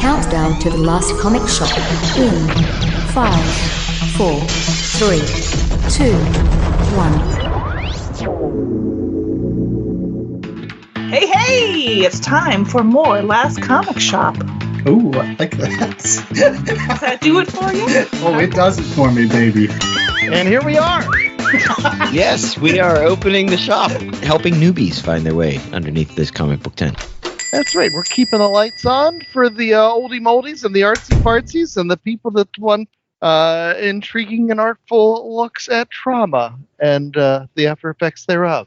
countdown to the last comic shop in 5, 4, 3, 2, 1. Hey, it's time for more Last Comic Shop. Ooh, I like that. Does that do it for you? Oh, it does it for me, baby. And here we are. Yes, we are opening the shop, helping newbies find their way underneath this comic book tent. That's right. We're keeping the lights on for the oldie moldies and the artsy fartsies and the people that want intriguing and artful looks at trauma and the after effects thereof.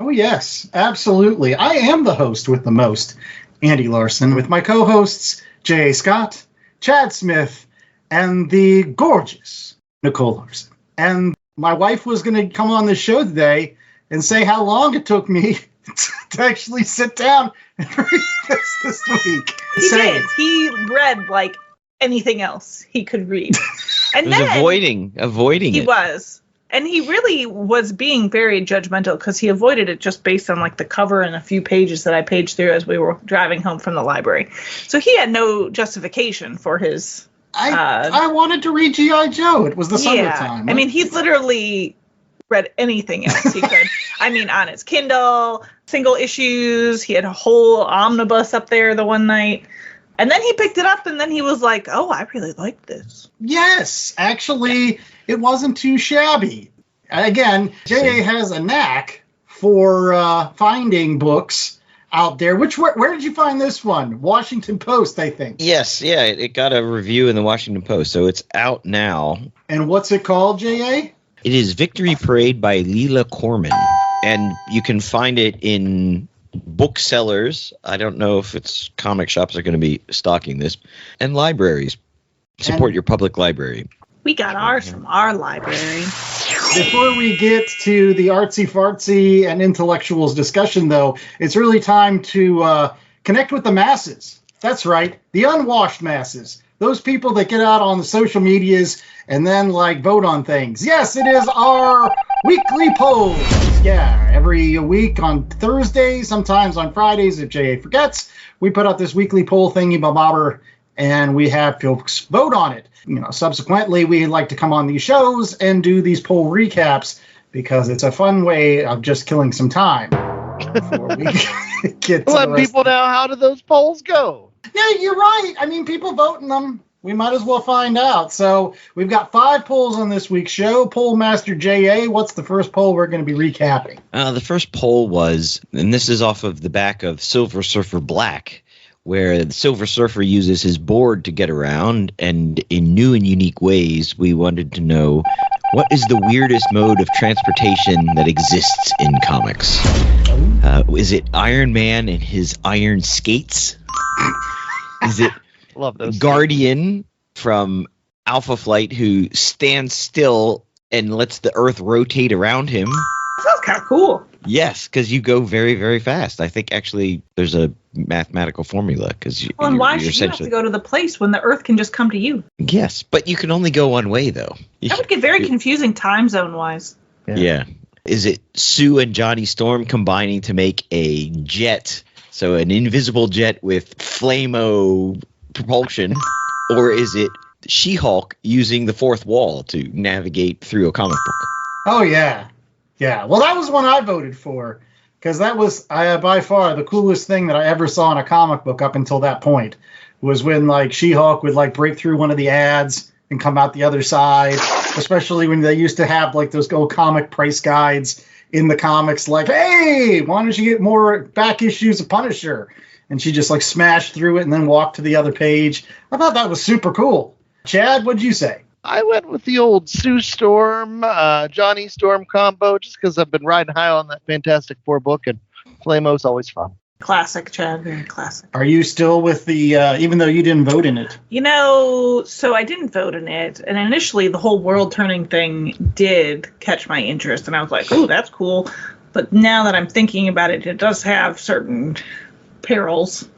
Oh, yes, absolutely. I am the host with the most, Andy Larson, with my co-hosts, J.A. Scott, Chad Smith, and the gorgeous Nicole Larson. And my wife was going to come on the show today and say how long it took me to actually sit down and read this week. He did. He read like anything else he could read. And he was then avoiding he it. was. And he really was being very judgmental because he avoided it just based on like the cover and a few pages that I paged through as we were driving home from the library. So he had no justification for his... I wanted to read G.I. Joe. It was the summertime. I mean, he literally read anything else he could. I mean, on his Kindle, single issues. He had a whole omnibus up there the one night. And then he picked it up and then he was like, oh, I really like this. Yes, actually, it wasn't too shabby. Again, J.A. has a knack for finding books out there. Where did you find this one? Washington Post, I think. Yes, yeah, it got a review in the Washington Post, so it's out now. And what's it called, J.A.? It is Victory Parade by Leela Corman, and you can find it in booksellers. I don't know if it's comic shops are going to be stocking this, and libraries. Support your public library. We got ours from our library. Before we get to the artsy-fartsy and intellectuals discussion, though, it's really time to connect with the masses. That's right, the unwashed masses. Those people that get out on the social medias and then, vote on things. Yes, it is our weekly polls. Yeah, every week on Thursdays, sometimes on Fridays if J.A. forgets, we put out this weekly poll thingy-bobber, and we have folks vote on it. Subsequently, we like to come on these shows and do these poll recaps because it's a fun way of just killing some time before we get to Let people know, how do those polls go? Yeah, you're right. I mean, people vote in them. We might as well find out. So we've got 5 polls on this week's show. Poll Master J.A., what's the first poll we're going to be recapping? The first poll was, and this is off of the back of Silver Surfer Black, where the Silver Surfer uses his board to get around, and in new and unique ways, we wanted to know, what is the weirdest mode of transportation that exists in comics? Is it Iron Man and his iron skates? Is it Love those Guardian from Alpha Flight who stands still and lets the Earth rotate around him? Sounds kind of cool. Yes, because you go very, very fast. I think actually there's a mathematical formula. Well, and why should you have to go to the place when the Earth can just come to you? Yes, but you can only go one way, though. That would get very confusing time zone-wise. Yeah. Is it Sue and Johnny Storm combining to make a jet, so an invisible jet with flame-o propulsion, or is it She-Hulk using the fourth wall to navigate through a comic book? Oh, yeah. Yeah, well, that was one I voted for, because that was by far the coolest thing that I ever saw in a comic book up until that point, was when, She-Hulk would, break through one of the ads and come out the other side, especially when they used to have, those old comic price guides in the comics, hey, why don't you get more back issues of Punisher? And she just, smashed through it and then walked to the other page. I thought that was super cool. Chad, what'd you say? I went with the old Sue Storm, Johnny Storm combo, just because I've been riding high on that Fantastic Four book, and Flame-O's always fun. Classic, Chad. Very classic. Are you still with the, even though you didn't vote in it? So I didn't vote in it, and initially the whole world turning thing did catch my interest, and I was like, oh, that's cool. But now that I'm thinking about it, it does have certain perils.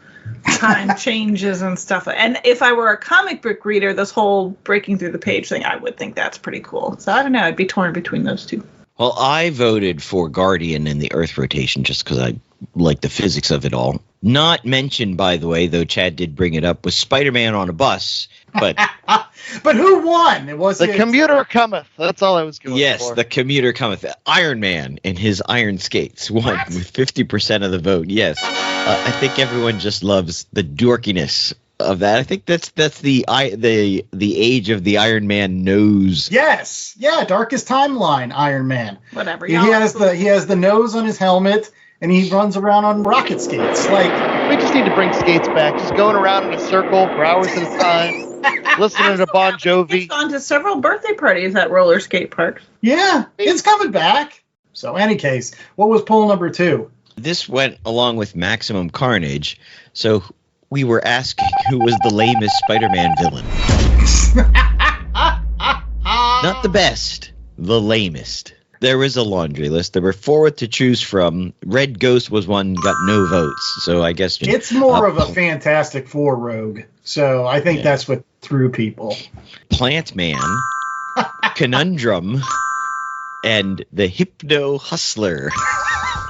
Time changes and stuff. And if I were a comic book reader, this whole breaking through the page thing, I would think that's pretty cool. So I don't know. I'd be torn between those two. Well, I voted for Guardian in the Earth rotation just because I like the physics of it all. Not mentioned, by the way, though Chad did bring it up, was Spider-Man on a bus. But but who won? It was The commuter cometh. That's all I was going yes, for. the commuter cometh. Iron Man and his iron skates won with 50% of the vote. Yes, I think everyone just loves the dorkiness of that. I think that's the age of the Iron Man nose. Yes, yeah, darkest timeline Iron Man. Whatever. He has the nose on his helmet, and he runs around on rocket skates. Like, We just need to bring skates back. Just going around in a circle for hours at a time, listening to Bon Jovi. He's gone to several birthday parties at roller skate parks. yeah, it's coming back. So, any case, what was poll number 2? This went along with Maximum Carnage, so we were asking who was the lamest Spider-Man villain. Not the best, the lamest. There was a laundry list. There were 4 to choose from. Red Ghost was one, got no votes. So I guess It's more of a Fantastic Four rogue. So I think that's what threw people. Plant Man, Conundrum, and the Hypno Hustler.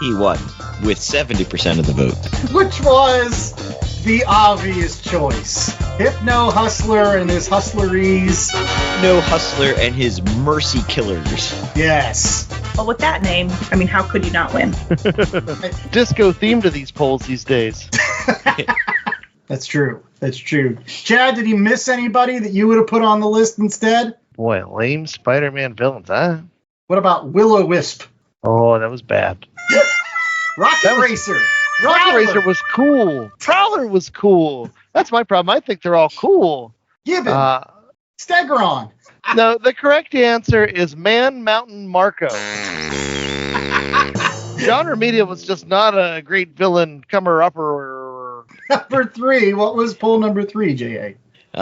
He won with 70% of the vote. Which was the obvious choice. Hypno Hustler and his hustleries. No Hustler and his Mercy Killers. Yes. Well, with that name, I mean, how could you not win? Disco theme to these polls these days. That's true. That's true. Chad, did he miss anybody that you would have put on the list instead? Boy, lame Spider-Man villains, huh? What about Will-O-Wisp? Oh, that was bad. Rocket Racer. Rocket Racer was cool. Prowler was cool. That's my problem. I think they're all cool. Gibbon. Stegron. No, the correct answer is Man Mountain Marco. John Romita was just not a great villain, comer-upper. Number 3. What was poll number 3, J.A.?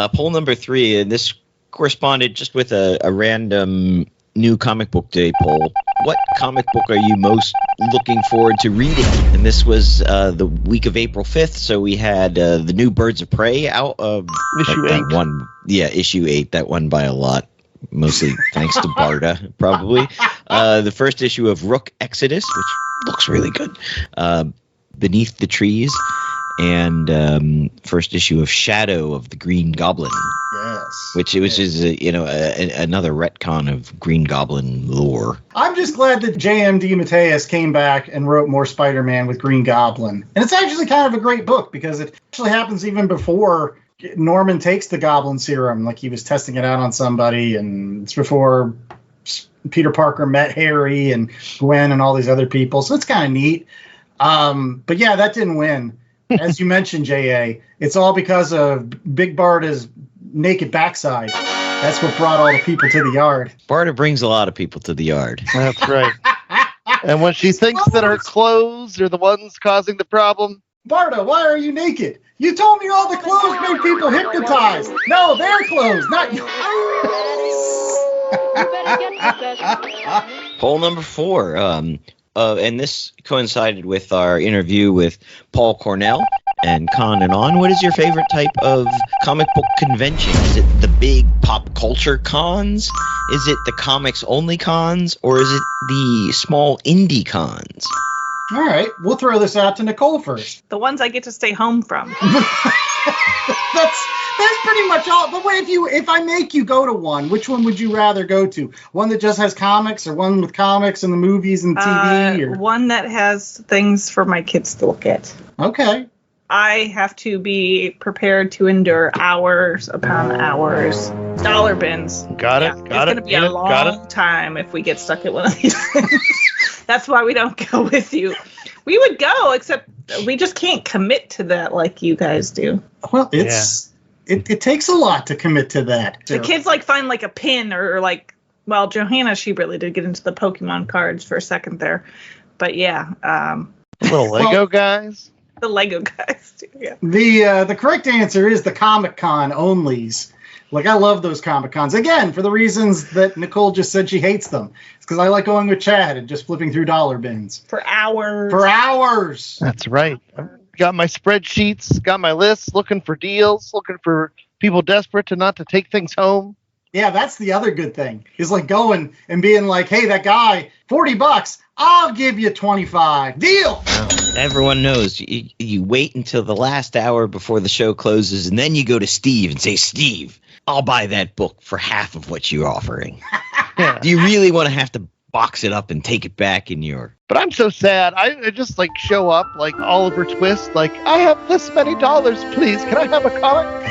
Poll number 3, and this corresponded just with a random new comic book day poll. What comic book are you most looking forward to reading? And this was the week of April 5th, so we had the new Birds of Prey out of Issue 8. that one. Yeah, issue 8. That won by a lot, mostly thanks to Barda, probably. The first issue of Rook Exodus, which looks really good. Beneath the Trees, and first issue of Shadow of the Green Goblin. Yes. Which is another retcon of Green Goblin lore. I'm just glad that J.M.D. Mateus came back and wrote more Spider-Man with Green Goblin. And it's actually kind of a great book because it actually happens even before Norman takes the Goblin Serum. Like, he was testing it out on somebody, and it's before Peter Parker met Harry and Gwen and all these other people. So it's kind of neat. But yeah, that didn't win. As you mentioned, J.A., it's all because of Big Barda's naked backside. That's what brought all the people to the yard. Barda brings a lot of people to the yard. That's right. And when she thinks that her clothes are the ones causing the problem. Barda, why are you naked? You told me all the clothes made people hypnotized. No, their clothes, not yours. Poll number 4. And this coincided with our interview with Paul Cornell and Con and On. What is your favorite type of comic book convention? Is it the big pop culture cons? Is it the comics only cons? Or is it the small indie cons? All right, we'll throw this out to Nicole first. The ones I get to stay home from. That's pretty much all. But if I make you go to one, which one would you rather go to? One that just has comics, or one with comics and the movies and TV? Or one that has things for my kids to look at. Okay. I have to be prepared to endure hours upon hours. Dollar bins. Got it. Yeah, Got it's it. going to be a long time if we get stuck at one of these things. That's why we don't go with you. We would go, except we just can't commit to that like you guys do. Well, it takes a lot to commit to that. The kids find a pin or Johanna, she really did get into the Pokemon cards for a second there. But yeah. Little Lego guys. The Lego guys too, yeah. The correct answer is the Comic-Con onlys. I love those Comic-Cons. Again, for the reasons that Nicole just said she hates them. It's because I like going with Chad and just flipping through dollar bins. For hours. That's right. Got my spreadsheets, got my lists, looking for deals, looking for people desperate to take things home. Yeah, that's the other good thing. Is like going and being like, hey, that guy, $40, I'll give you 25. Deal. Everyone knows you wait until the last hour before the show closes, and then you go to Steve and say, Steve, I'll buy that book for half of what you're offering. Do you really want to have to box it up and take it back in your... But I'm so sad. I just like show up like Oliver Twist, like, I have this many dollars, please. Can I have a comic?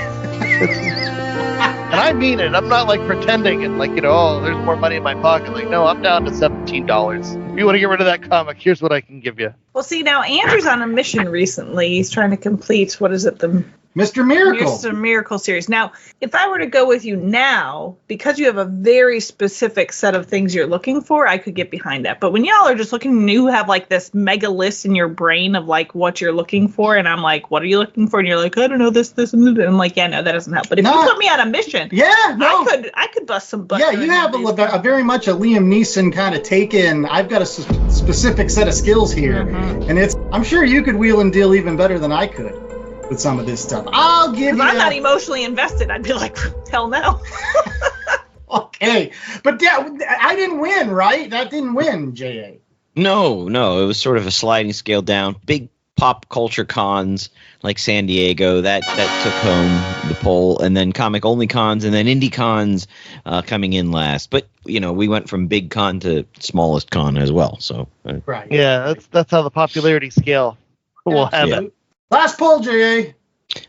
And I mean it. I'm not like pretending and like, oh, there's more money in my pocket. Like, no, I'm down to $17. If you want to get rid of that comic, here's what I can give you. Well, see, now Andrew's on a mission recently. He's trying to complete, what is it, the Mr. Miracle. Mr. Miracle series. Now, if I were to go with you now, because you have a very specific set of things you're looking for, I could get behind that. But when y'all are just looking, you have like this mega list in your brain of like what you're looking for, and I'm like, what are you looking for? And you're like, I don't know, this, and this. And I'm like, yeah, no, that doesn't help. But if you put me on a mission, I could bust some butts. Yeah, you have a very much a Liam Neeson kind of take-in. I've got a specific set of skills here, and I'm sure you could wheel and deal even better than I could with some of this stuff. I'll give you... I'm not emotionally invested. I'd be like, hell no. Okay. But yeah, I didn't win, right? That didn't win, J.A. No. It was sort of a sliding scale down. Big pop culture cons like San Diego, that took home the poll, and then comic-only cons, and then indie cons coming in last. But, we went from big con to smallest con as well. So Right. Yeah, that's how the popularity scale will have it. Last poll, J.A.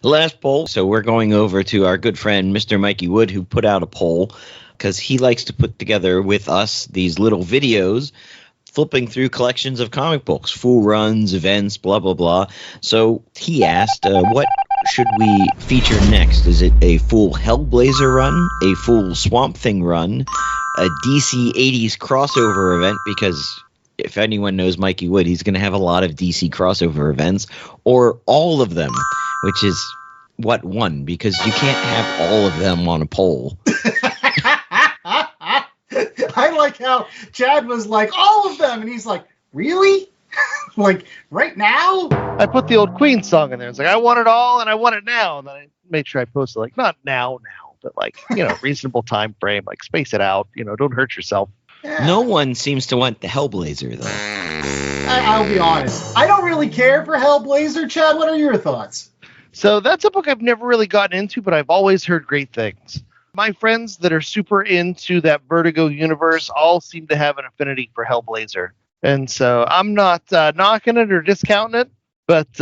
Last poll. So we're going over to our good friend, Mr. Mikey Wood, who put out a poll because he likes to put together with us these little videos flipping through collections of comic books, full runs, events, blah, blah, blah. So he asked, what should we feature next? Is it a full Hellblazer run, a full Swamp Thing run, a DC 80s crossover event? Because if anyone knows Mikey Wood, he's going to have a lot of DC crossover events, or all of them, which is what won, because you can't have all of them on a poll. I like how Chad was like, all of them, and he's like, really? Like, right now? I put the old Queen song in there. It's like, I want it all, and I want it now. And then I made sure I posted, like, not now, but like, reasonable time frame, like, space it out, don't hurt yourself. Yeah. No one seems to want the Hellblazer, though. I'll be honest. I don't really care for Hellblazer. Chad, what are your thoughts? So that's a book I've never really gotten into, but I've always heard great things. My friends that are super into that Vertigo universe all seem to have an affinity for Hellblazer. And so I'm not knocking it or discounting it, but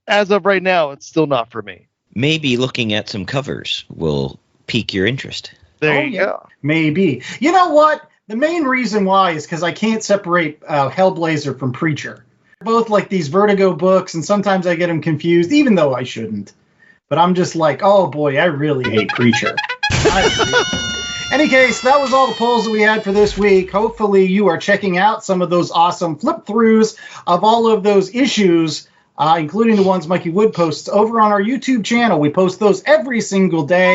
as of right now, it's still not for me. Maybe looking at some covers will pique your interest. There you go. Maybe. You know what? The main reason why is because I can't separate Hellblazer from Preacher. Both like these Vertigo books, and sometimes I get them confused, even though I shouldn't. But I'm just like, oh boy, I really hate Preacher. Any case, that was all the polls that we had for this week. Hopefully you are checking out some of those awesome flip-throughs of all of those issues, including the ones Mikey Wood posts over on our YouTube channel. We post those every single day.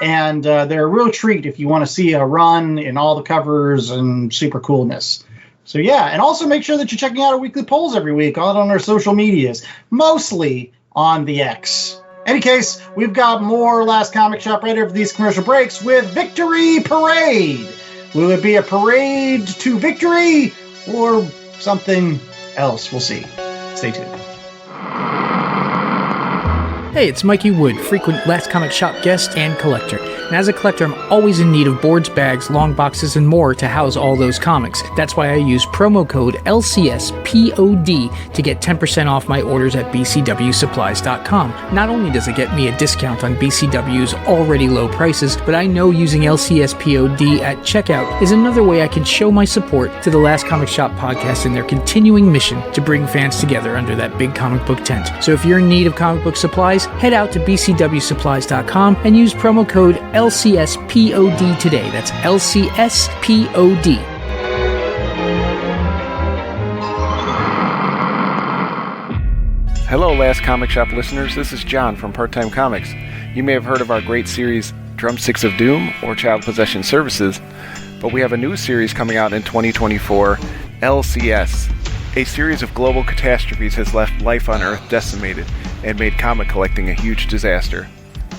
And they're a real treat if you want to see a run in all the covers and super coolness. So, yeah, and also make sure that you're checking out our weekly polls every week on our social medias, mostly on the X. Any case, we've got more Last Comic Shop right after these commercial breaks with Victory Parade. Will it be a parade to victory or something else? We'll see. Stay tuned. Hey, it's Mikey Wood, frequent Last Comic Shop guest and collector. And as a collector, I'm always in need of boards, bags, long boxes, and more to house all those comics. That's why I use promo code LCSPOD to get 10% off my orders at bcwsupplies.com. Not only does it get me a discount on BCW's already low prices, but I know using LCSPOD at checkout is another way I can show my support to the Last Comic Shop podcast and their continuing mission to bring fans together under that big comic book tent. So if you're in need of comic book supplies, head out to bcwsupplies.com and use promo code LCSPOD today. That's LCSPOD. Hello, Last Comic Shop listeners. This is John from Part Time Comics. You may have heard of our great series Drumsticks of Doom or Child Possession Services, but we have a new series coming out in 2024, LCS. A series of global catastrophes has left life on Earth decimated and made comic collecting a huge disaster.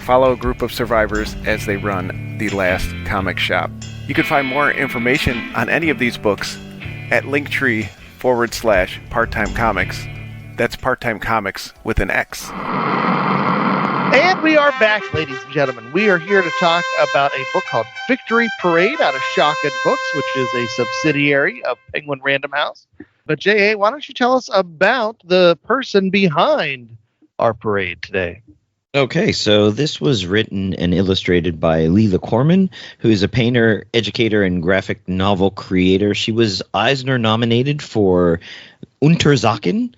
follow a group of survivors as they run the last comic shop. You can find more information on any of these books at linktree/part-time comics. That's part-time comics with an X. And we are back, ladies and gentlemen. We are here to talk about a book called Victory Parade out of Shotgun Books, which is a subsidiary of Penguin Random House. But J.A., why don't you tell us about the person behind our parade today? Okay, so this was written and illustrated by Leela Corman, who is a painter, educator, and graphic novel creator. She was Eisner nominated for Untersachen,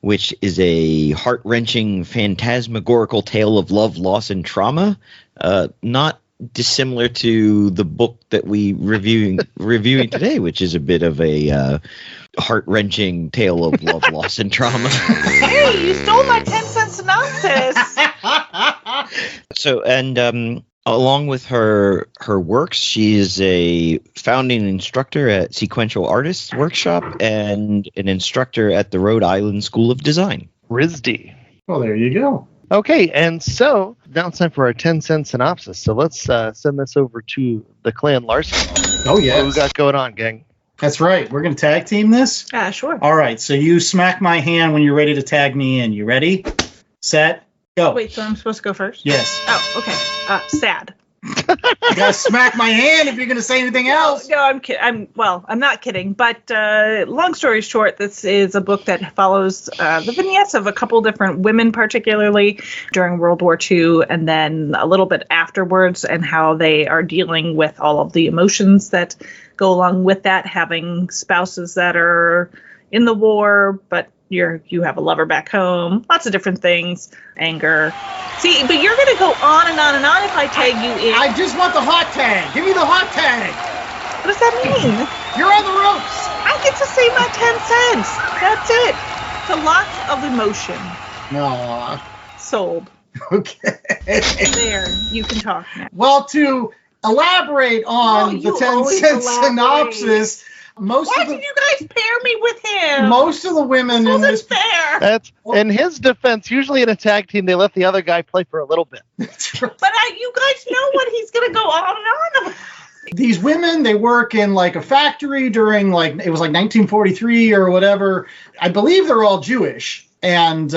which is a heart-wrenching, phantasmagorical tale of love, loss, and trauma. Not dissimilar to the book that we reviewing today, which is a bit of a heart-wrenching tale of love, loss, and trauma. Hey, you stole my 10-cent synopsis. So, and along with her works, she is a founding instructor at Sequential Artists Workshop and an instructor at the Rhode Island School of Design. RISD. Well, there you go. Okay, and so now it's time for our 10-cent synopsis. So let's send this over to the clan Larson. Oh, yeah. What we got going on, gang? That's right. We're going to tag team this? Sure. All right. So you smack my hand when you're ready to tag me in. You ready? Set? Go. Wait, so I'm supposed to go first? Yes. Oh, okay. Sad. You got to smack my hand if you're going to say anything else. No, I'm kidding. I'm not kidding. But long story short, this is a book that follows the vignettes of a couple different women, particularly during World War II, and then a little bit afterwards, and how they are dealing with all of the emotions that go along with that, having spouses that are in the war, but you have a lover back home, lots of different things, anger. See, but you're going to go on and on and on if I tag you in. I just want the hot tag. Give me the hot tag. What does that mean? You're on the ropes. I get to say my 10 cents. That's it. It's a lot of emotion. No. Sold. Okay. There, you can talk now. Well, to elaborate on the you 10-cent always synopsis, Why did you guys pair me with him? most of the women This in wasn't this fair. That's in his defense. Usually in a tag team, they let the other guy play for a little bit. But you guys know what he's going to go on and on about. These women, they work in like a factory during it was like 1943 or whatever. I believe they're all Jewish. And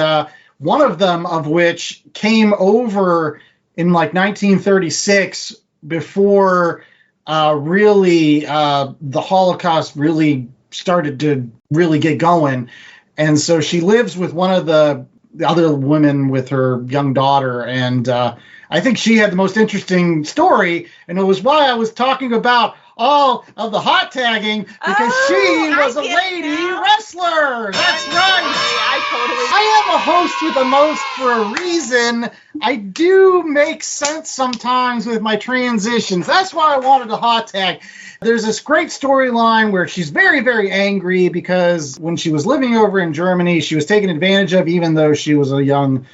one of them of which came over in like 1936 before really the Holocaust really started to really get going. And so she lives with one of the other women with her young daughter. And I think she had the most interesting story. And it was why I was talking about all of the hot tagging, because she was a lady wrestler. That's right. I am a host with a most for a reason. I do make sense sometimes with my transitions. That's why I wanted a hot tag. There's this great storyline where she's very, very angry because when she was living over in Germany, she was taken advantage of, even though she was a young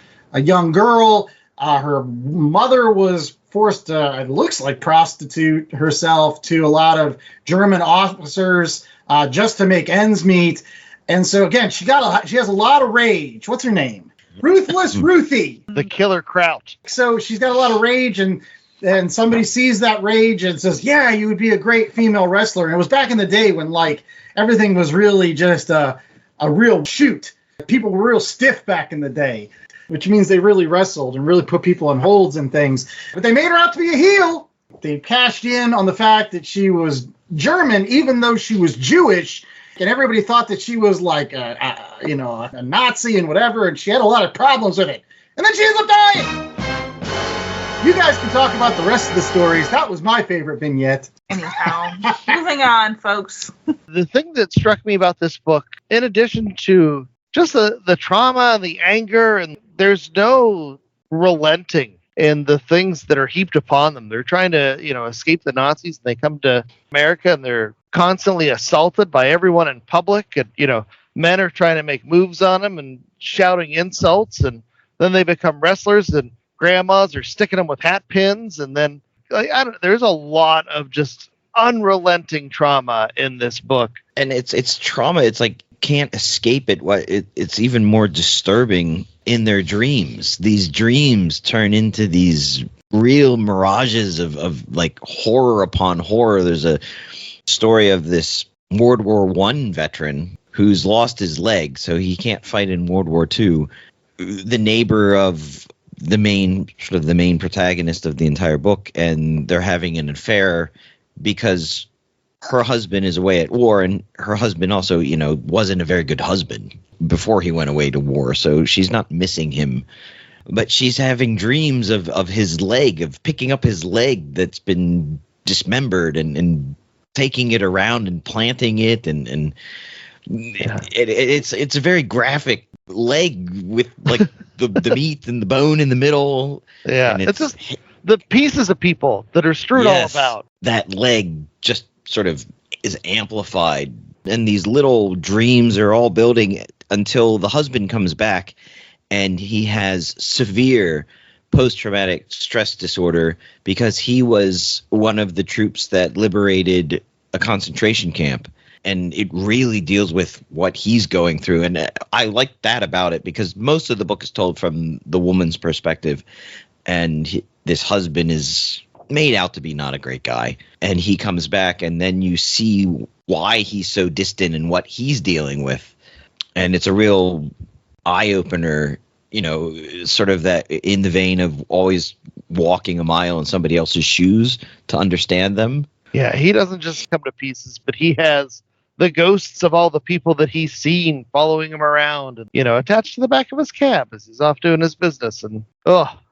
girl. Her mother was forced to, it looks like, prostitute herself to a lot of German officers just to make ends meet. And so again, she has a lot of rage. What's her name? Ruthless Ruthie. The Killer Kraut. So she's got a lot of rage, and somebody sees that rage and says, yeah, you would be a great female wrestler. And it was back in the day when everything was really just a real shoot. People were real stiff back in the day, which means they really wrestled and really put people in holds and things. But they made her out to be a heel. They cashed in on the fact that she was German, even though she was Jewish. And everybody thought that she was like a Nazi and whatever, and she had a lot of problems with it. And then she ends up dying. You guys can talk about the rest of the stories. That was my favorite vignette. Anyhow, moving on, folks. The thing that struck me about this book, in addition to just the trauma and the anger, and there's no relenting in the things that are heaped upon them. They're trying to, escape the Nazis, and they come to America, and they're constantly assaulted by everyone in public, and men are trying to make moves on them and shouting insults, and then they become wrestlers, and grandmas are sticking them with hat pins, and then there's a lot of just unrelenting trauma in this book. And it's trauma. It's like can't escape it. It's even more disturbing in their dreams. These dreams turn into these real mirages of like horror upon horror. There's a story of this World War I veteran who's lost his leg, so he can't fight in World War II. The neighbor of the main protagonist of the entire book, and they're having an affair because her husband is away at war, and her husband also, wasn't a very good husband before he went away to war, so she's not missing him. But she's having dreams of his leg, of picking up his leg that's been dismembered and taking it around and planting it, and it's a very graphic leg with like the meat and the bone in the middle. Yeah, and it's just the pieces of people that are strewed all about. That leg just sort of is amplified, and these little dreams are all building until the husband comes back, and he has severe post-traumatic stress disorder because he was one of the troops that liberated a concentration camp. And it really deals with what he's going through. And I like that about it because most of the book is told from the woman's perspective. And this husband is made out to be not a great guy. And he comes back, and then you see why he's so distant and what he's dealing with. And it's a real eye-opener, sort of that in the vein of always walking a mile in somebody else's shoes to understand them. Yeah, he doesn't just come to pieces, but he has the ghosts of all the people that he's seen following him around and, attached to the back of his cab as he's off doing his business. And,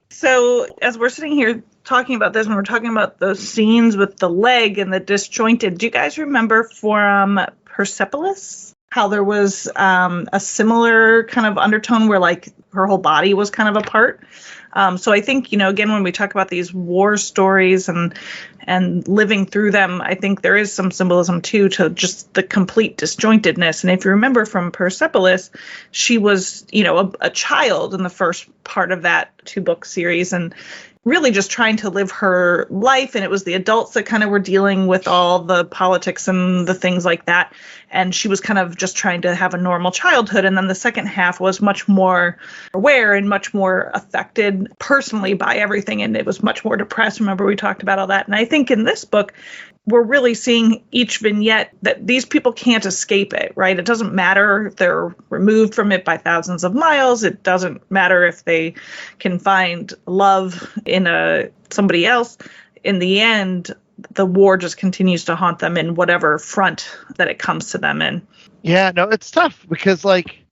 So as we're sitting here talking about this, when we're talking about those scenes with the leg and the disjointed, do you guys remember from Persepolis how there was a similar kind of undertone where like her whole body was kind of apart? So I think, again, when we talk about these war stories and living through them, I think there is some symbolism, too, to just the complete disjointedness. And if you remember from Persepolis, she was, a child in the first part of that 2-book series and really just trying to live her life. And it was the adults that kind of were dealing with all the politics and the things like that. And she was kind of just trying to have a normal childhood. And then the second half was much more aware and much more affected personally by everything. And it was much more depressed. Remember, we talked about all that. And I think in this book, we're really seeing each vignette that these people can't escape it, right? It doesn't matter if they're removed from it by thousands of miles. It doesn't matter if they can find love in somebody else. In the end, the war just continues to haunt them in whatever front that it comes to them in. Yeah, no, it's tough because,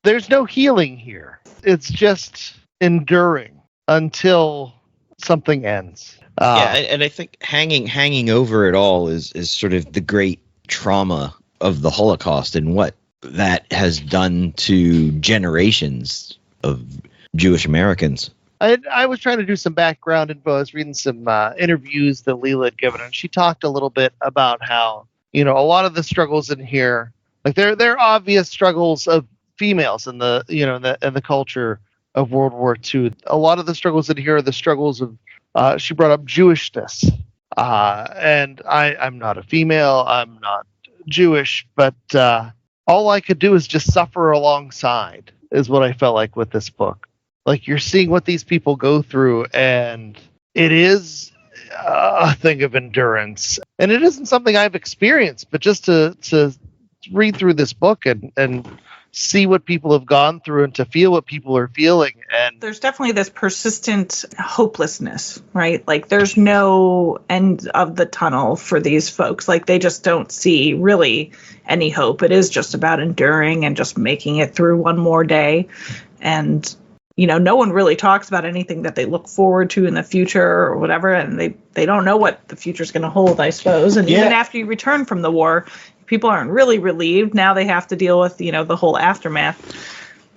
there's no healing here. It's just enduring until something ends. And I think hanging over it all is sort of the great trauma of the Holocaust and what that has done to generations of Jewish Americans. I was trying to do some background info. I was reading some interviews that Leela had given, and she talked a little bit about how, a lot of the struggles in here, like they're obvious struggles of females in the, in the culture of World War II. A lot of the struggles in here are the struggles of, she brought up Jewishness. And I'm not a female, I'm not Jewish, but all I could do is just suffer alongside, is what I felt like with this book. Like, you're seeing what these people go through, and it is a thing of endurance. And it isn't something I've experienced, but just to read through this book and see what people have gone through and to feel what people are feeling. And there's definitely this persistent hopelessness, right? Like, there's no end of the tunnel for these folks. Like, they just don't see really any hope. It is just about enduring and just making it through one more day. And no one really talks about anything that they look forward to in the future or whatever, and they don't know what the future is going to hold, I suppose. And even after you return from the war, people aren't really relieved. Now they have to deal with, the whole aftermath.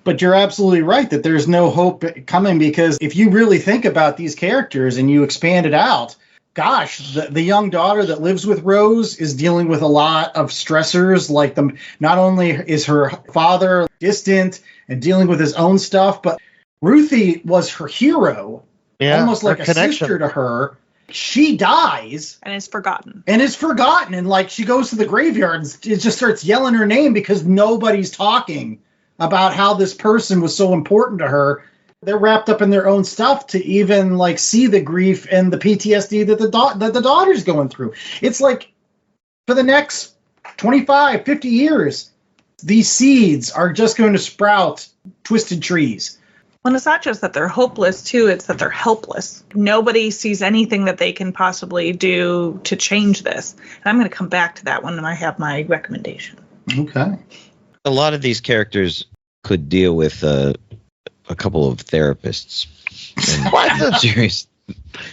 But you're absolutely right that there's no hope coming, because if you really think about these characters and you expand it out, gosh, the young daughter that lives with Rose is dealing with a lot of stressors. Like, not only is her father distant and dealing with his own stuff, but Ruthie was her hero, almost like a sister to her. She dies. And is forgotten. And like, she goes to the graveyard and it just starts yelling her name because nobody's talking about how this person was so important to her. they're wrapped up in their own stuff to even like see the grief and the PTSD that the daughter's going through. It's like for the next 25, 50 years, these seeds are just going to sprout twisted trees. Well, it's not just that they're hopeless, too. It's that they're helpless. Nobody sees anything that they can possibly do to change this. And I'm going to come back to that when I have my recommendation. Okay. A lot of these characters could deal with a couple of therapists. And serious.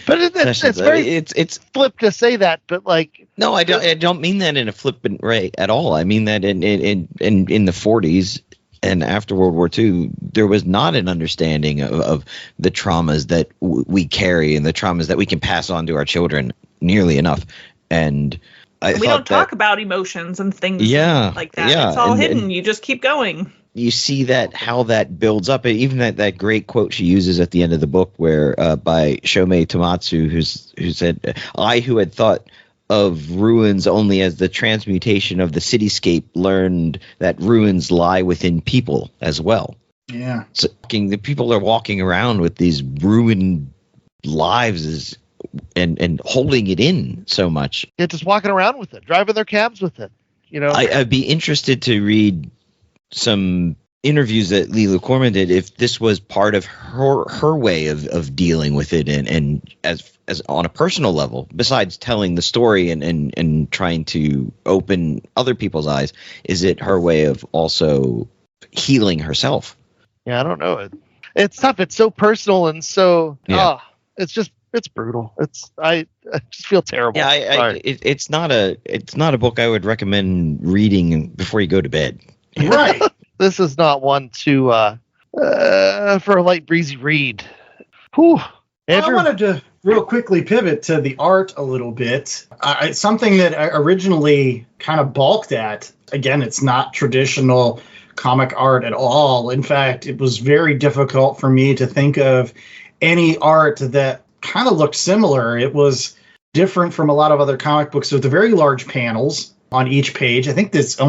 But it's very it's flip to say that, but like no, I don't mean that in a flippant way at all. I mean that in the 40s and after World War II, there was not an understanding of the traumas that we carry and the traumas that we can pass on to our children nearly enough. And we don't talk about emotions and things like that. Yeah, it's all hidden. You just keep going. You see that how that builds up. Even that great quote she uses at the end of the book, where by Shomei Tomatsu, who said, "I who had thought of ruins only as the transmutation of the cityscape learned that ruins lie within people as well." Yeah, so the people are walking around with these ruined lives and holding it in so much. Yeah, just walking around with it, driving their cabs with it. You know, I'd be interested to read some interviews that Leela Corman did if this was part of her way of dealing with it and as on a personal level, besides telling the story and trying to open other people's eyes, is it her way of also healing herself? Yeah, I don't know. It's tough. It's so personal and so it's brutal. I just feel terrible. Yeah, it's not a book I would recommend reading before you go to bed. Right. This is not one to for a light breezy read. Whew. Well, I wanted to real quickly pivot to the art a little bit. It's something that I originally kind of balked at. Again, it's not traditional comic art at all. In fact, it was very difficult for me to think of any art that kind of looked similar. It was different from a lot of other comic books with the very large panels on each page. I think that's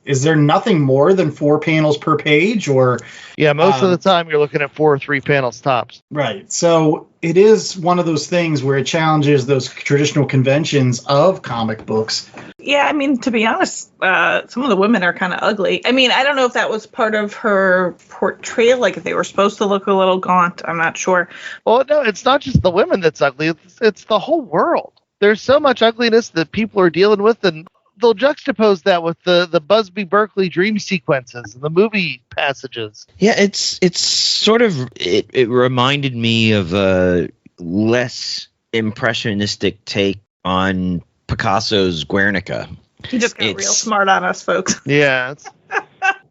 is there nothing more than 4 panels per page? Or yeah, most of the time you're looking at 4 or 3 panels tops. Right. So it is one of those things where it challenges those traditional conventions of comic books. Yeah, I mean, to be honest, some of the women are kind of ugly. I mean, I don't know if that was part of her portrayal, like if they were supposed to look a little gaunt. I'm not sure. Well, no, it's not just the women that's ugly. It's the whole world. There's so much ugliness that people are dealing with, and they'll juxtapose that with the Busby Berkeley dream sequences and the movie passages. Yeah, it's sort of it reminded me of a less impressionistic take on Picasso's Guernica. He just got real smart on us, folks. Yeah.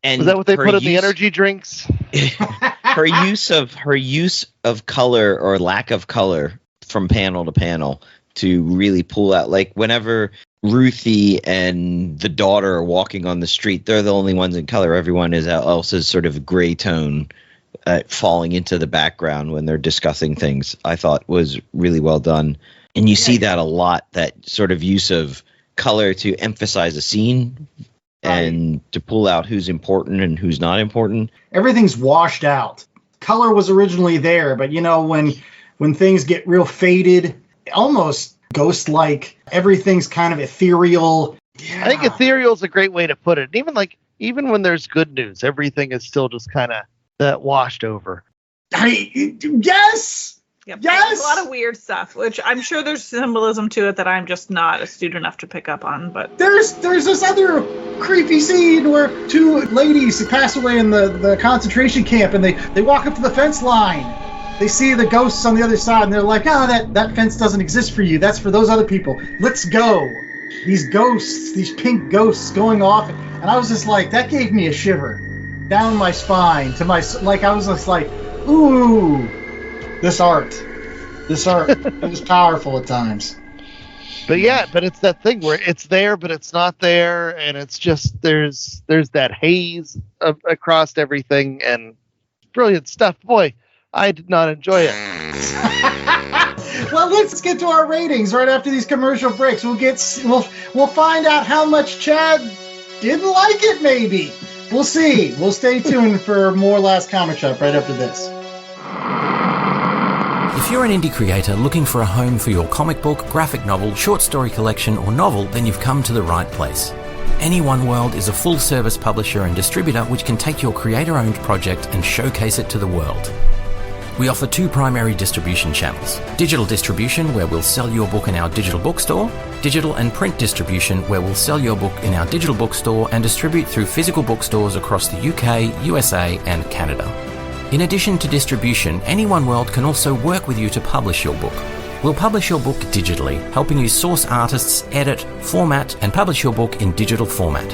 And was that what they put in the energy drinks? her use of color or lack of color from panel to panel to really pull out, like whenever Ruthie and the daughter are walking on the street, they're the only ones in color. Everyone else is sort of gray tone falling into the background when they're discussing things. I thought was really well done. And you see that a lot, that sort of use of color to emphasize a scene and to pull out who's important and who's not important. Everything's washed out. Color was originally there, but when things get real faded, almost ghost-like, everything's kind of ethereal. Yeah. I think ethereal is a great way to put it. Even when there's good news, everything is still just kind of that washed over. Yes. Yep. Yes! There's a lot of weird stuff, which I'm sure there's symbolism to it that I'm just not astute enough to pick up on. But there's this other creepy scene where 2 ladies pass away in the concentration camp, and they walk up to the fence line. They see the ghosts on the other side, and they're like, that fence doesn't exist for you. That's for those other people. Let's go. These ghosts, these pink ghosts going off. And I was just like, that gave me a shiver down my spine. I was just like, ooh. This art, it was powerful at times. But it's that thing where it's there, but it's not there, and it's just there's that haze across everything, and brilliant stuff. Boy, I did not enjoy it. Well, let's get to our ratings right after these commercial breaks. We'll find out how much Chad didn't like it. Maybe we'll see. We'll stay tuned for more Last Comic Shop right after this. If you're an indie creator looking for a home for your comic book, graphic novel, short story collection, or novel, then you've come to the right place. Any One World is a full-service publisher and distributor which can take your creator-owned project and showcase it to the world. We offer 2 primary distribution channels. Digital distribution, where we'll sell your book in our digital bookstore. Digital and print distribution, where we'll sell your book in our digital bookstore and distribute through physical bookstores across the UK, USA, and Canada. In addition to distribution, Any One World can also work with you to publish your book. We'll publish your book digitally, helping you source artists, edit, format, and publish your book in digital format.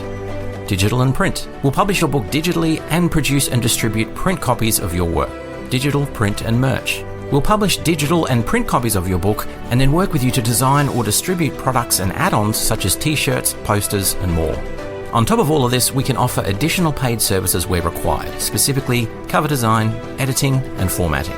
Digital and print. We'll publish your book digitally and produce and distribute print copies of your work. Digital, print, and merch. We'll publish digital and print copies of your book and then work with you to design or distribute products and add-ons such as t-shirts, posters, and more. On top of all of this, we can offer additional paid services where required, specifically cover design, editing, and formatting.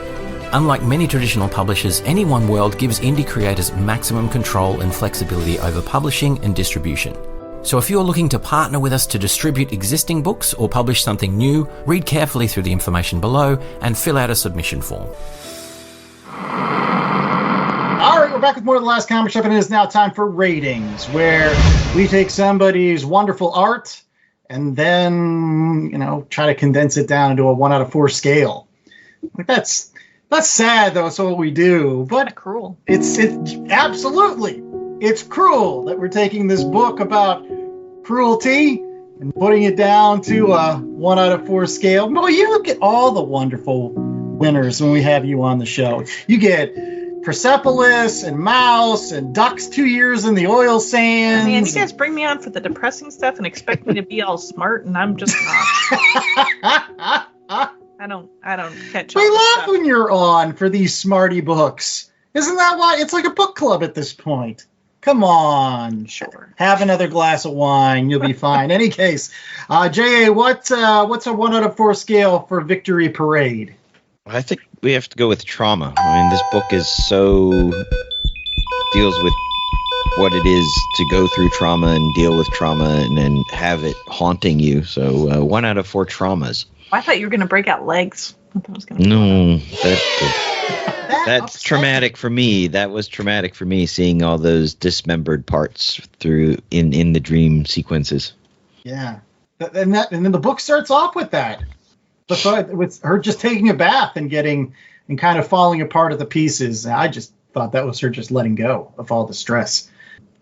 Unlike many traditional publishers, Any One World gives indie creators maximum control and flexibility over publishing and distribution. So if you're looking to partner with us to distribute existing books or publish something new, read carefully through the information below and fill out a submission form. All right, we're back with more of The Last Comic Shop, and it is now time for ratings, where we take somebody's wonderful art and then, try to condense it down into a 1 out of 4 scale. Like that's sad, though. It's what we do. But Kinda cruel. It's absolutely. It's cruel that we're taking this book about cruelty and putting it down to a 1 out of 4 scale. No, you look at all the wonderful winners when we have you on the show. You get Persepolis and Mouse and Ducks 2 years in the oil sands. Man, you guys bring me on for the depressing stuff and expect me to be all smart, and I'm just not. I don't catch on. We to laugh stuff. when you're on for these smarty books. Isn't that why? It's like a book club at this point. Come on. Sure. Have another glass of wine. You'll be fine. In any case, J.A., what's a 1 out of 4 scale for Victory Parade? I think we have to go with trauma. I mean, this book deals with what it is to go through trauma and deal with trauma and have it haunting you. So 1 out of 4 traumas. I thought you were going to break out legs. I thought it was gonna No, that's upset traumatic for me. That was traumatic for me, seeing all those dismembered parts through in the dream sequences. Yeah. And then the book starts off with that. With her just taking a bath and kind of falling apart at the pieces. I just thought that was her just letting go of all the stress.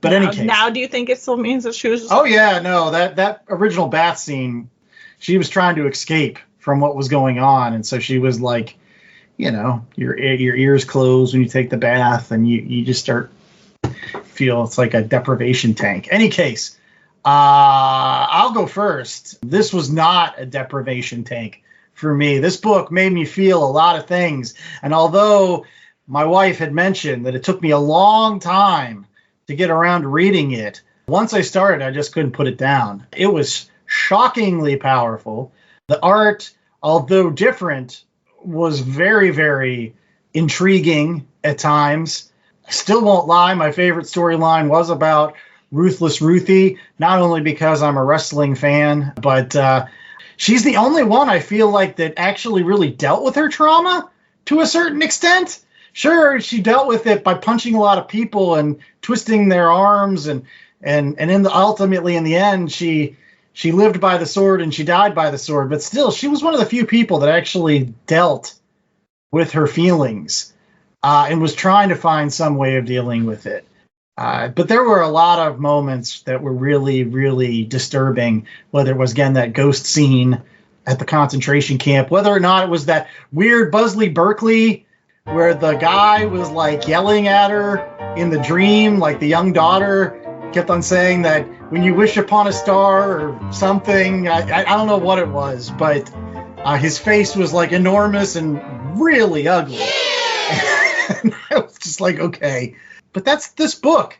But in any case. Now do you think it still means that she was... Oh, yeah, no. That original bath scene, she was trying to escape from what was going on. And so she was like, your ears close when you take the bath, and you just feel it's like a deprivation tank. Any case, I'll go first. This was not a deprivation tank for me. This book made me feel a lot of things. And although my wife had mentioned that it took me a long time to get around to reading it, once I started, I just couldn't put it down. It was shockingly powerful. The art, although different, was very, very intriguing at times. I still won't lie, my favorite storyline was about Ruthless Ruthie, not only because I'm a wrestling fan, but she's the only one I feel like that actually really dealt with her trauma to a certain extent. Sure, she dealt with it by punching a lot of people and twisting their arms, and ultimately in the end she lived by the sword and she died by the sword. But still, she was one of the few people that actually dealt with her feelings and was trying to find some way of dealing with it. But there were a lot of moments that were really, really disturbing, whether it was, again, that ghost scene at the concentration camp, whether or not it was that weird Buzzley Berkeley where the guy was like yelling at her in the dream, like the young daughter kept on saying that when you wish upon a star or something. I don't know what it was, but his face was like enormous and really ugly. And I was just like, okay. But that's this book.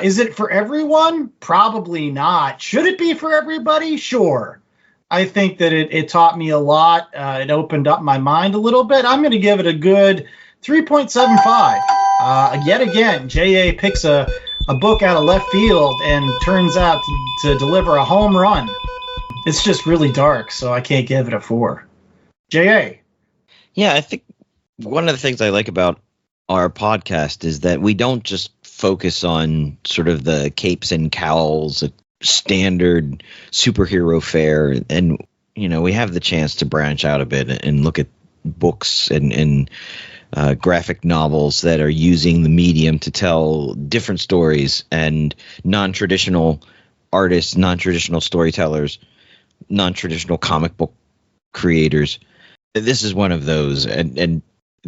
Is it for everyone? Probably not. Should it be for everybody? Sure. I think that it taught me a lot. It opened up my mind a little bit. I'm going to give it a good 3.75. Yet again, J.A. picks a book out of left field and turns out to deliver a home run. It's just really dark, so I can't give it a 4. J.A. Yeah, I think one of the things I like about our podcast is that we don't just focus on sort of the capes and cowls, standard superhero fare, and we have the chance to branch out a bit and look at books and graphic novels that are using the medium to tell different stories, and non-traditional artists, non-traditional storytellers, non-traditional comic book creators. This is one of those, and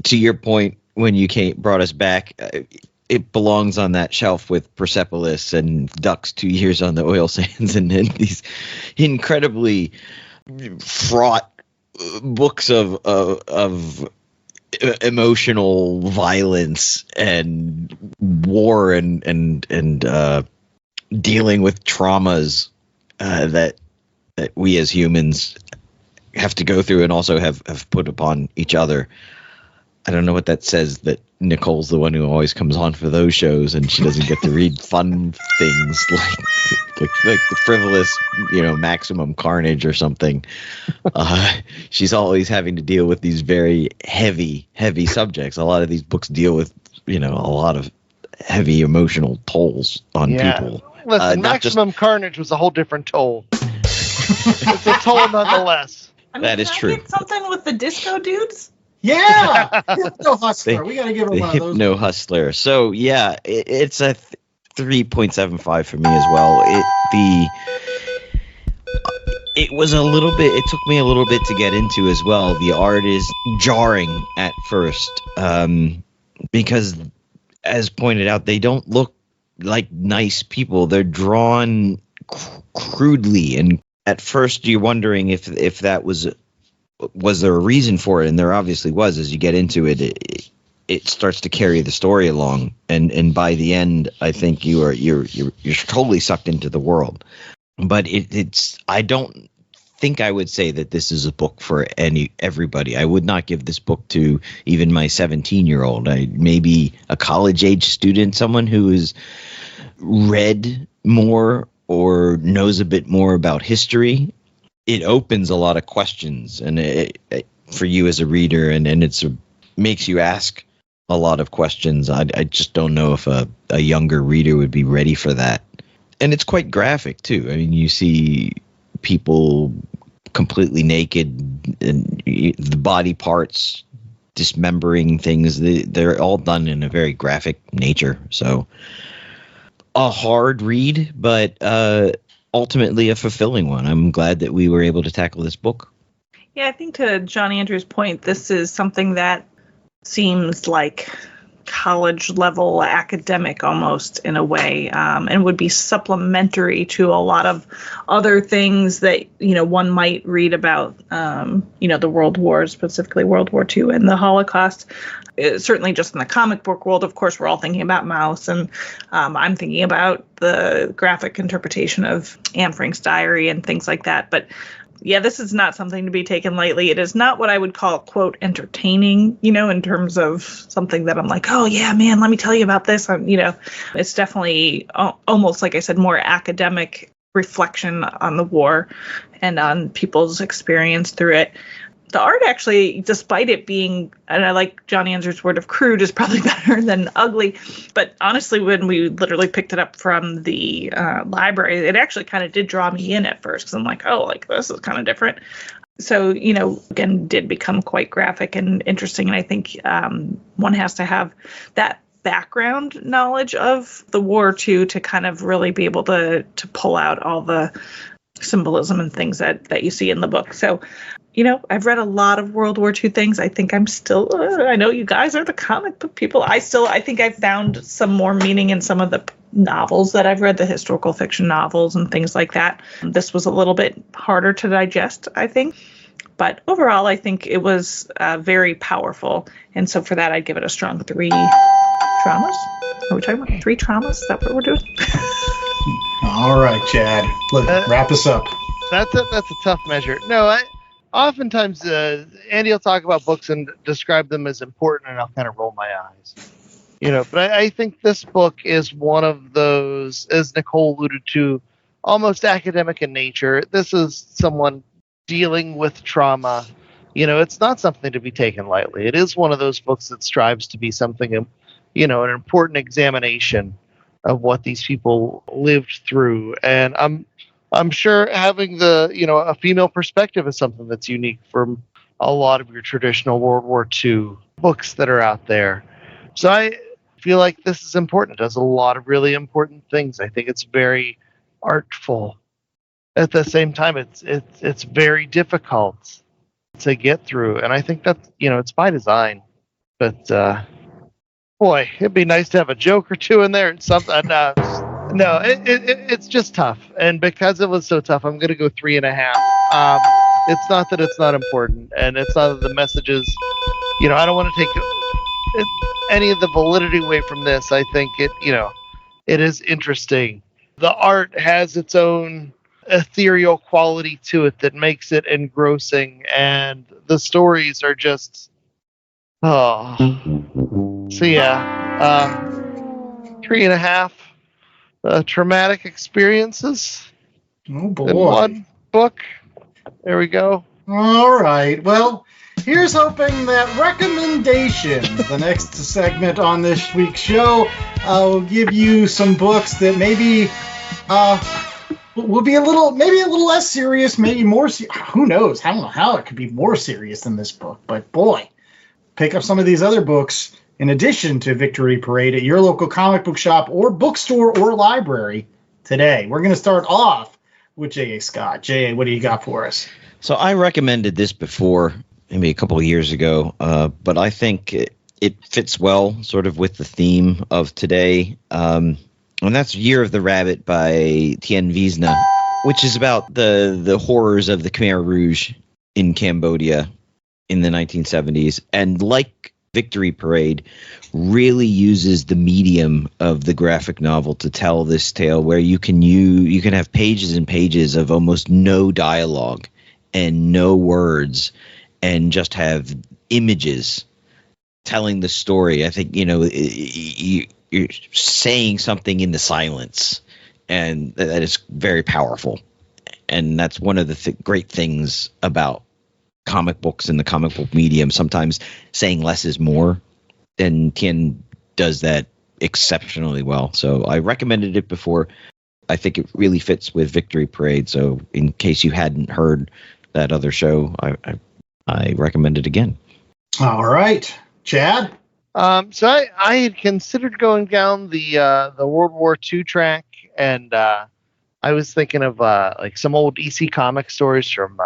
to your point, when you brought us back, it belongs on that shelf with Persepolis and Duck's 2 Years on the Oil Sands, and these incredibly fraught books of emotional violence and war and dealing with traumas that we as humans have to go through and also have put upon each other. I don't know what that says, that Nicole's the one who always comes on for those shows and she doesn't get to read fun things like the frivolous, Maximum Carnage or something. She's always having to deal with these very heavy subjects. A lot of these books deal with, a lot of heavy emotional tolls on people. Listen, Maximum Carnage was a whole different toll. It's a toll nonetheless. That is true. Get something with the disco dudes? Yeah, Hypno Hustler. We got to give him one of those. Hypno Hustler. So yeah, it's a 3.75 for me as well. It was a little bit. It took me a little bit to get into as well. The art is jarring at first because, as pointed out, they don't look like nice people. They're drawn crudely, and at first you're wondering if that was there a reason for it, and there obviously was. As you get into it, it starts to carry the story along, and by the end, I think you're totally sucked into the world. But it's I don't think I would say that this is a book for everybody. I would not give this book to even my 17-year-old. Maybe a college-age student, someone who has read more or knows a bit more about history. It opens a lot of questions, and for you as a reader, and it makes you ask a lot of questions. I just don't know if a younger reader would be ready for that. And it's quite graphic too. I mean, you see people completely naked, and the body parts dismembering things. They're all done in a very graphic nature. So a hard read, but ultimately a fulfilling one. I'm glad that we were able to tackle this book. Yeah, I think to John Andrews' point, this is something that seems like college level academic almost in a way, and would be supplementary to a lot of other things that one might read about the world wars, specifically World War II and the Holocaust. Certainly just in the comic book world, of course, we're all thinking about Mouse, and I'm thinking about the graphic interpretation of Anne Frank's diary and things like that. But yeah, this is not something to be taken lightly. It is not what I would call, quote, entertaining, in terms of something that I'm like, oh, yeah, man, let me tell you about this. It's definitely almost, like I said, more academic reflection on the war and on people's experience through it. The art actually, despite it being, and I like John Andrews' word of crude, is probably better than ugly. But honestly, when we literally picked it up from the library, it actually kind of did draw me in at first, because I'm like, oh, this is kind of different. So, again, did become quite graphic and interesting. And I think one has to have that background knowledge of the war, too, to kind of really be able to pull out all the symbolism and things that you see in the book. So, I've read a lot of World War II things. I think I'm still, I know you guys are the comic book people. I think I've found some more meaning in some of the novels that I've read, the historical fiction novels and things like that. This was a little bit harder to digest, I think. But overall, I think it was very powerful. And so for that, I'd give it a strong 3 traumas. Are we talking about 3 traumas? Is that what we're doing? All right, Chad. Wrap us up. That's a tough measure. No, oftentimes, Andy will talk about books and describe them as important, and I'll kind of roll my eyes. But I think this book is one of those, as Nicole alluded to, almost academic in nature. This is someone dealing with trauma It's not something to be taken lightly. It is one of those books that strives to be something, an important examination of what these people lived through. And I'm sure having a female perspective is something that's unique from a lot of your traditional World War II books that are out there. So I feel like this is important. It does a lot of really important things. I think it's very artful. At the same time, it's very difficult to get through, and I think that it's by design. But boy, it'd be nice to have a joke or two in there and something. No, it's just tough, and because it was so tough, I'm gonna go 3.5. It's not that it's not important, and it's not that the messages. I don't want to take any of the validity away from this. I think it is interesting. The art has its own ethereal quality to it that makes it engrossing, and the stories are just so yeah, 3.5 traumatic experiences Oh boy. in one book. There we go. All right. Well, here's hoping that recommendation, the next segment on this week's show, will give you some books that maybe will be a little less serious, maybe more. Who knows? I don't know how it could be more serious than this book, but boy, pick up some of these other books in addition to Victory Parade at your local comic book shop or bookstore or library today. We're going to start off with J.A. Scott. J.A., what do you got for us? So I recommended this before, maybe a couple of years ago, but I think it fits well sort of with the theme of today. And that's Year of the Rabbit by Tien Wiesna, which is about the horrors of the Khmer Rouge in Cambodia in the 1970s. And like Victory Parade, really uses the medium of the graphic novel to tell this tale, where you can have pages and pages of almost no dialogue and no words, and just have images telling the story. I think you're saying something in the silence, and that is very powerful. And that's one of the great things about comic books and the comic book medium. Sometimes saying less is more, and Tien does that exceptionally well. So I recommended it before. I think it really fits with Victory Parade. So in case you hadn't heard that other show, I recommend it again. All right. Chad? So I had considered going down the World War II track, and I was thinking of like some old EC comic stories from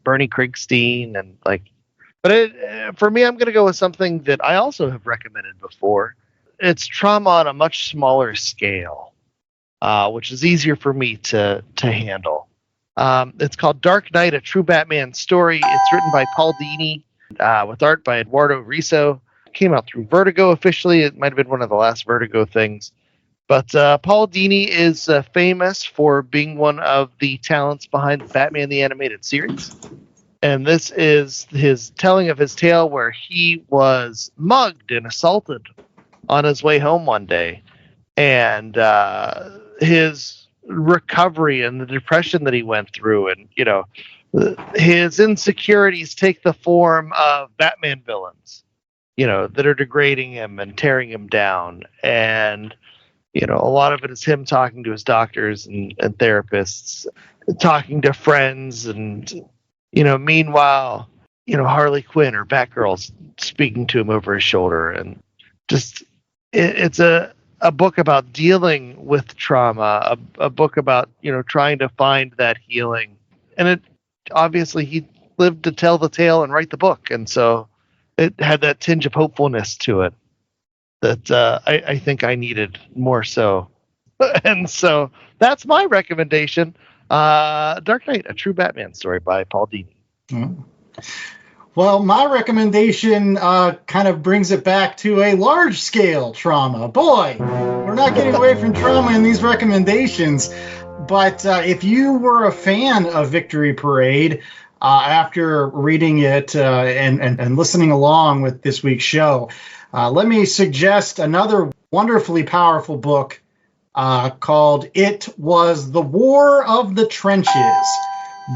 Bernie Krigstein, and for me, I'm going to go with something that I also have recommended before. It's trauma on a much smaller scale, which is easier for me to handle. It's called Dark Knight: A True Batman Story. It's written by Paul Dini, with art by Eduardo Risso. Came out through Vertigo officially. It might have been one of the last Vertigo things. But Paul Dini is famous for being one of the talents behind Batman the Animated Series. And this is his telling of his tale where he was mugged and assaulted on his way home one day. And his recovery and the depression that he went through, and, his insecurities take the form of Batman villains, that are degrading him and tearing him down. And, a lot of it is him talking to his doctors and therapists, talking to friends, and, meanwhile, Harley Quinn or Batgirl's speaking to him over his shoulder. And just, it's a book about dealing with trauma, a book about, trying to find that healing. And obviously he lived to tell the tale and write the book. And so it had that tinge of hopefulness to it that I think I needed more so. And so that's my recommendation. Dark Knight: A True Batman Story by Paul Dini. Mm-hmm. Well, my recommendation kind of brings it back to a large-scale trauma. Boy, we're not getting away from trauma in these recommendations. But if you were a fan of Victory Parade, after reading it and listening along with this week's show, let me suggest another wonderfully powerful book called It Was the War of the Trenches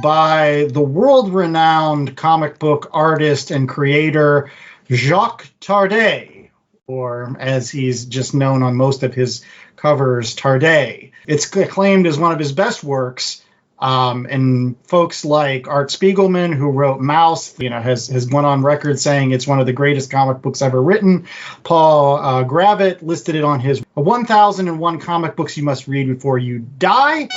by the world-renowned comic book artist and creator Jacques Tardet, or as he's just known on most of his covers, Tardet. It's acclaimed as one of his best works. And folks like Art Spiegelman, who wrote Mouse, has gone on record saying it's one of the greatest comic books ever written. Paul Gravett listed it on his 1001 comic books you must read before you die.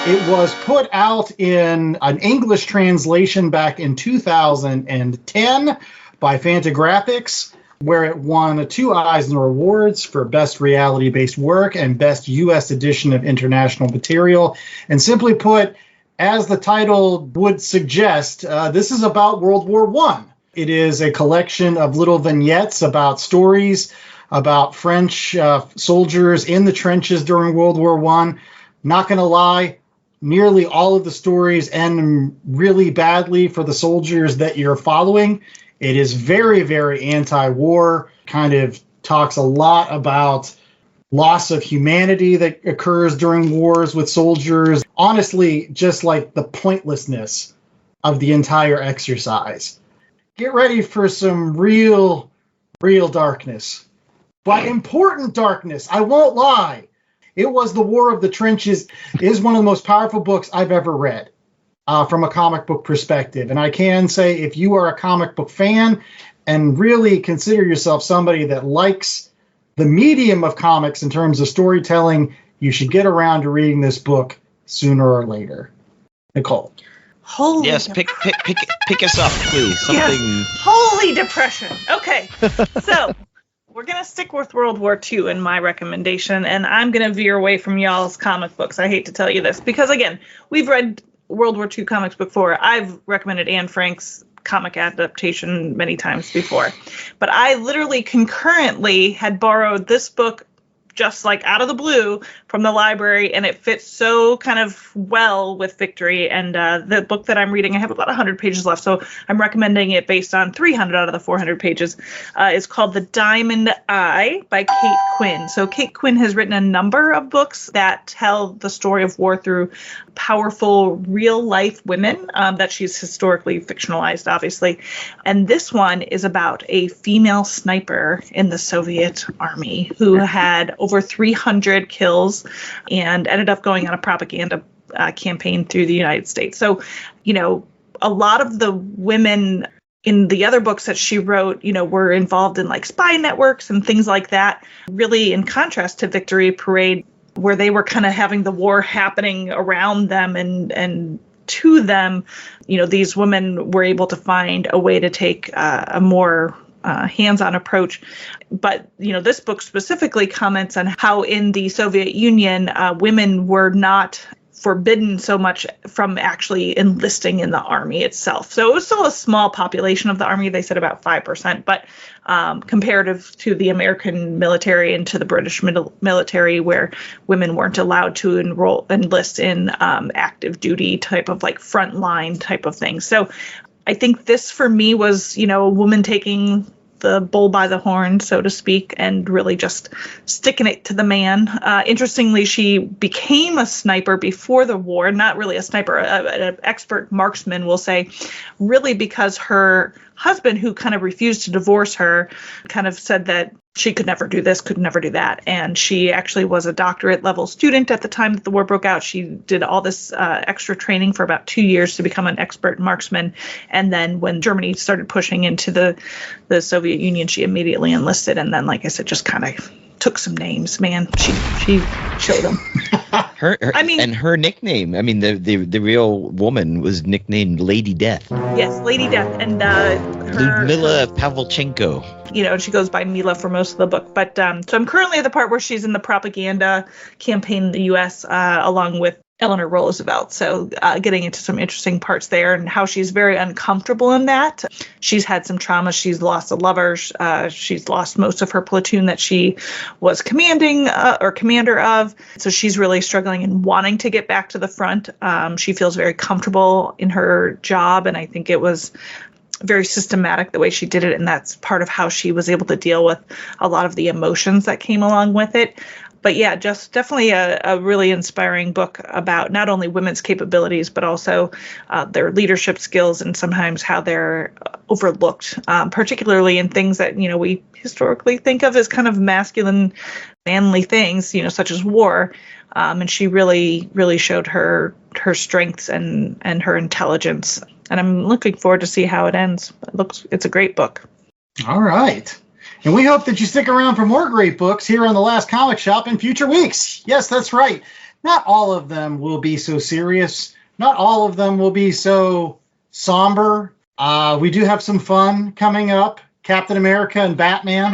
It was put out in an English translation back in 2010 by Fantagraphics, where it won 2 Eisner Awards for Best Reality-Based Work and Best U.S. Edition of International Material. And simply put, as the title would suggest, this is about World War I. It is a collection of little vignettes about stories about French soldiers in the trenches during World War I. Not going to lie, nearly all of the stories end really badly for the soldiers that you're following. It is very, very anti-war, kind of talks a lot about loss of humanity that occurs during wars with soldiers. Honestly, just like the pointlessness of the entire exercise. Get ready for some real darkness. But important darkness, I won't lie. It was The War of the Trenches. It is one of the most powerful books I've ever read. From a comic book perspective. And I can say if you are a comic book fan and really consider yourself somebody that likes the medium of comics in terms of storytelling, you should get around to reading this book sooner or later. Nicole. Holy Yes, pick us up, please. Something. Yes. Holy depression. Okay, so we're going to stick with World War II in my recommendation, and I'm going to veer away from y'all's comic books. I hate to tell you this, because, again, we've read World War II comics before. I've recommended Anne Frank's comic adaptation many times before. But I literally concurrently had borrowed this book just like out of the blue from the library, and it fits so kind of well with Victory. And the book that I'm reading, I have about 100 pages left, so I'm recommending it based on 300 out of the 400 pages. Is called The Diamond Eye by Kate Quinn. So Kate Quinn has written a number of books that tell the story of war through powerful real-life women that she's historically fictionalized, obviously. And this one is about a female sniper in the Soviet army who had over 300 kills and ended up going on a propaganda campaign through the United States. So, a lot of the women in the other books that she wrote, were involved in like spy networks and things like that, really in contrast to Victory Parade, where they were kind of having the war happening around them and to them, these women were able to find a way to take a more hands-on approach. But, this book specifically comments on how in the Soviet Union, women were not forbidden so much from actually enlisting in the army itself. So it was still a small population of the army. They said about 5%, but comparative to the American military and to the British military, where women weren't allowed to enlist in active duty type of like frontline type of thing. So I think this for me was, a woman taking the bull by the horn, so to speak, and really just sticking it to the man. Interestingly, she became a sniper before the war, not really a sniper, an expert marksman, we'll say, really because her husband, who kind of refused to divorce her, kind of said that she could never do this, could never do that. And she actually was a doctorate level student at the time that the war broke out. She did all this extra training for about 2 years to become an expert marksman. And then when Germany started pushing into the Soviet Union, she immediately enlisted. And then, like I said, just kind of took some names, man. She showed them. Her nickname, the real woman was nicknamed Lady Death. Yes, Lady Death. And Ludmila Pavlichenko. She goes by Mila for most of the book. But so I'm currently at the part where she's in the propaganda campaign in the U.S. Along with Eleanor Roosevelt. So getting into some interesting parts there and how she's very uncomfortable in that. She's had some trauma. She's lost a lover. She's lost most of her platoon that she was commanding or commander of. So she's really struggling and wanting to get back to the front. She feels very comfortable in her job. And I think it was very systematic the way she did it. And that's part of how she was able to deal with a lot of the emotions that came along with it. But yeah, just definitely a really inspiring book about not only women's capabilities, but also their leadership skills and sometimes how they're overlooked, particularly in things that, we historically think of as kind of masculine, manly things, such as war. And she really, really showed her strengths and her intelligence. And I'm looking forward to see how it ends. It's a great book. All right. And we hope that you stick around for more great books here on The Last Comic Shop in future weeks. Yes, that's right. Not all of them will be so serious. Not all of them will be so somber. We do have some fun coming up. Captain America and Batman.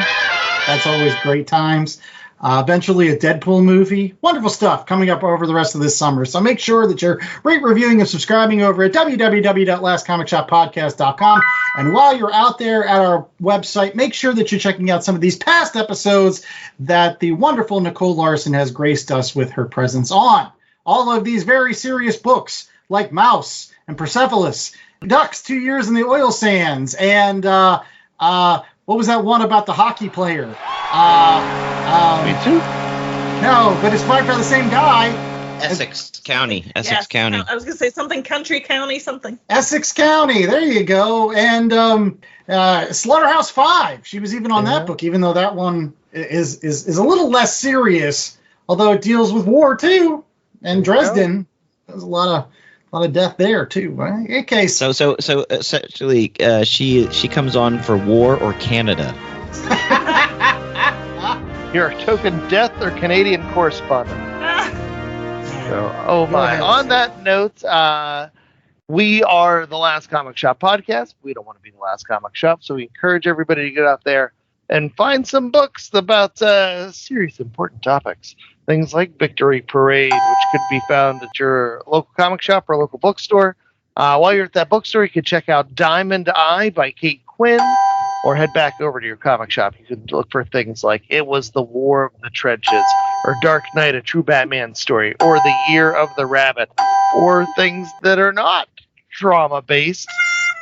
That's always great times. Eventually a Deadpool movie. Wonderful stuff coming up over the rest of this summer. So make sure that you're rate, reviewing, and subscribing over at www.lastcomicshoppodcast.com. And while you're out there at our website, make sure that you're checking out some of these past episodes that the wonderful Nicole Larson has graced us with her presence on. All of these very serious books like Mouse and Persepolis, Ducks, 2 Years in the Oil Sands, and what was that one about the hockey player? Me too. No, but it's right by the same guy. Essex County. I was going to say something country county, something. Essex County. There you go. And Slaughterhouse-Five. She was even on that book, even though that one is a little less serious, although it deals with war too. And Dresden. There's a lot of death there too. Right? Okay. So essentially, she comes on for war or Canada. You're a token death or Canadian correspondent. So, oh my. Yes. On that note, we are the Last Comic Shop podcast. We don't want to be the last comic shop, so we encourage everybody to get out there and find some books about serious, important topics. Things like Victory Parade, which could be found at your local comic shop or local bookstore. While you're at that bookstore, you can check out Diamond Eye by Kate Quinn, or head back over to your comic shop. You can look for things like It Was the War of the Trenches, or Dark Knight, a true Batman story, or The Year of the Rabbit, or things that are not drama-based.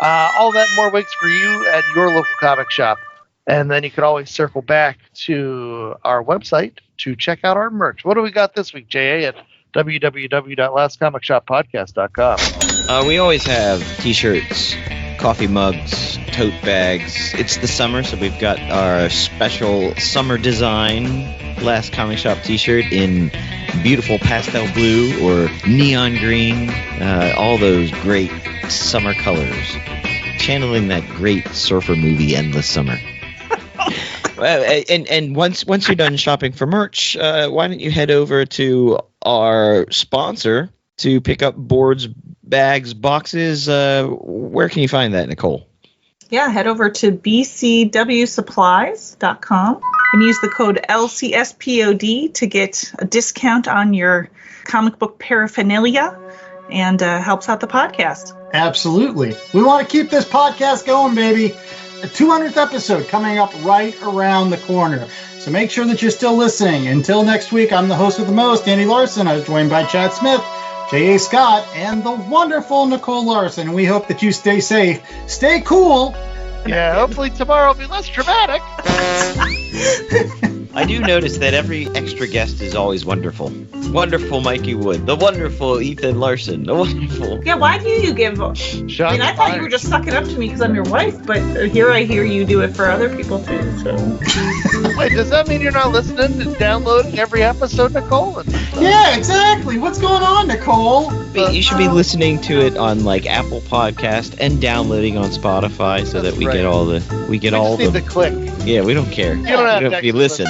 All that and more waits for you at your local comic shop. And then you can always circle back to our website to check out our merch. What do we got this week, JA, at www.lastcomicshoppodcast.com? We always have t-shirts, coffee mugs, tote bags. It's the summer, so we've got our special summer design Last Comic Shop t-shirt in beautiful pastel blue or neon green. All those great summer colors. Channeling that great surfer movie, Endless Summer. And once you're done shopping for merch, why don't you head over to our sponsor to pick up boards, bags, boxes? Where can you find that, Nicole? Yeah, head over to bcwsupplies.com and use the code LCSPOD to get a discount on your comic book paraphernalia, and helps out the podcast. Absolutely. We want to keep this podcast going, baby. The 200th episode coming up right around the corner. So make sure that you're still listening. Until next week, I'm the host with the most, Andy Larson. I was joined by Chad Smith, J.A. Scott, and the wonderful Nicole Larson. We hope that you stay safe, stay cool. Yeah, hopefully tomorrow will be less dramatic. I do notice that every extra guest is always wonderful. Wonderful Mikey Wood, the wonderful Ethan Larson, the wonderful... Yeah, why do you give... I thought you were just sucking up to me because I'm your wife, but here I hear you do it for other people too, so... Wait, does that mean you're not listening and downloading every episode, Nicole? Yeah, exactly. What's going on, Nicole? You should be listening to it on like Apple Podcast and downloading on Spotify so that we get all the... We just need to click. Yeah, we don't care. You don't have to listen.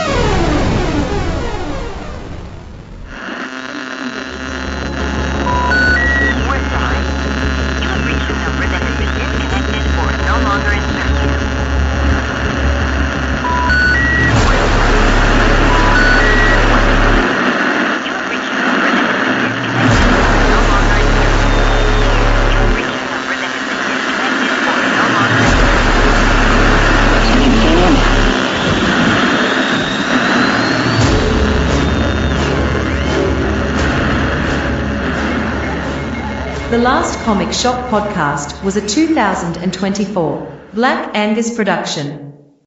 The Last Comic Shop podcast was a 2024 Black Angus production.